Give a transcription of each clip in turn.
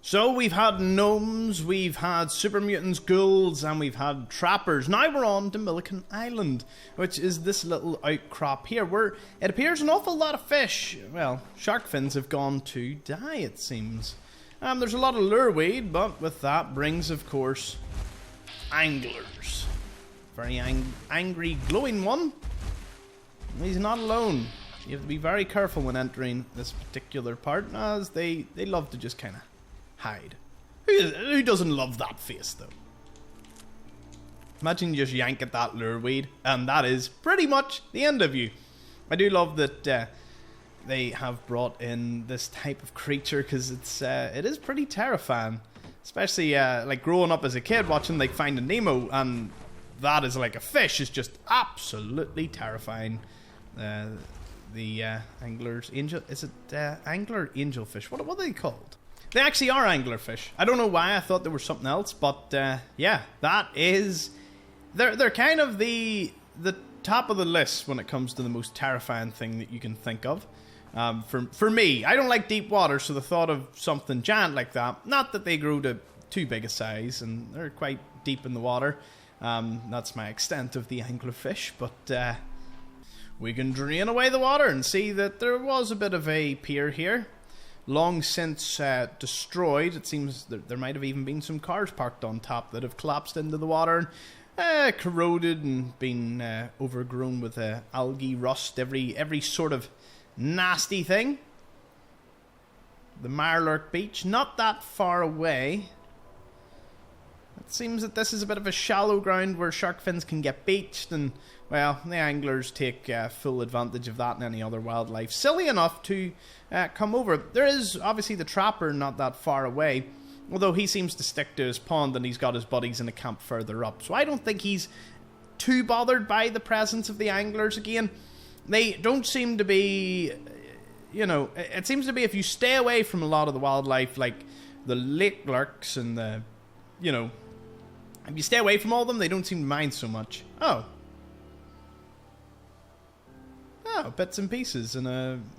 So we've had gnomes, we've had super mutants, ghouls, and we've had trappers. Now we're on to Milliken Island, which is this little outcrop here, where it appears an awful lot of fish. Well, shark fins have gone to die, it seems. There's a lot of lureweed, but with that brings, of course, anglers. Very angry, glowing one. He's not alone. You have to be very careful when entering this particular part, as they love to just kind of hide. Who doesn't love that face, though? Imagine you just yank at that lureweed, and that is pretty much the end of you. I do love that they have brought in this type of creature, because it is pretty terrifying. Especially like growing up as a kid watching like Finding Nemo, and that is like a fish is just absolutely terrifying. The angler's angel, is it angler angelfish? What are they called? They actually are anglerfish. I don't know why I thought they were something else, but yeah, that is they're kind of the top of the list when it comes to the most terrifying thing that you can think of. For me, I don't like deep water, so the thought of something giant like that, not that they grow to too big a size, and they're quite deep in the water. That's my extent of the anglerfish, but we can drain away the water and see that there was a bit of a pier here. Long since destroyed. It seems that there might have even been some cars parked on top that have collapsed into the water and corroded and been overgrown with algae, rust, every sort of nasty thing. The Mirelurk Beach, not that far away. It seems that this is a bit of a shallow ground where shark fins can get beached, and, well, the anglers take full advantage of that and any other wildlife silly enough to come over. There is obviously the trapper not that far away, although he seems to stick to his pond and he's got his buddies in a camp further up. So I don't think he's too bothered by the presence of the anglers again. They don't seem to be, you know, it seems to be if you stay away from a lot of the wildlife, like the lake lurks and the, you know, if you stay away from all of them, they don't seem to mind so much. Oh, bits and pieces, and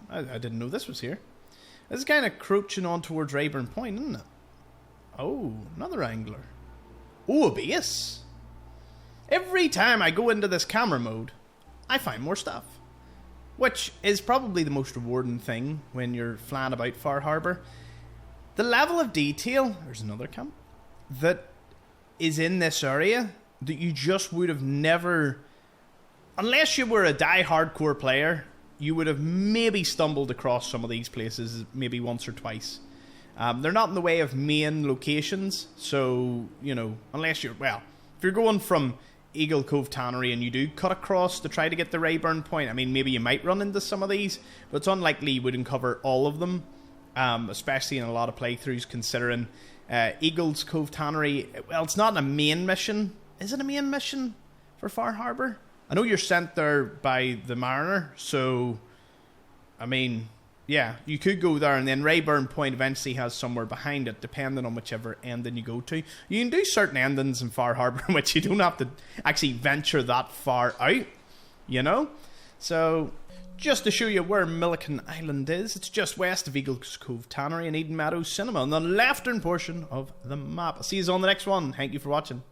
I didn't know this was here. This is kind of crouching on towards Rayburn Point, isn't it? Oh, another angler. Oh, a base. Every time I go into this camera mode, I find more stuff, which is probably the most rewarding thing when you're flying about Far Harbour. The level of detail, there's another camp, that is in this area that you just would have never, unless you were a die-hardcore player, you would have maybe stumbled across some of these places maybe once or twice. They're not in the way of main locations, so, you know, unless you're, well, if you're going from Eagle Cove Tannery and you do cut across to try to get the Rayburn Point, I mean, maybe you might run into some of these, but it's unlikely you wouldn't cover all of them, especially in a lot of playthroughs, considering Eagle's Cove Tannery, well, it's not a main mission. Is it a main mission for Far Harbour? I know you're sent there by the Mariner, so, I mean, yeah, you could go there, and then Rayburn Point eventually has somewhere behind it, depending on whichever ending you go to. You can do certain endings in Far Harbour in which you don't have to actually venture that far out, you know? So, just to show you where Milliken Island is, it's just west of Eagles Cove Tannery and Eden Meadows Cinema on the leftern portion of the map. I'll see you on the next one. Thank you for watching.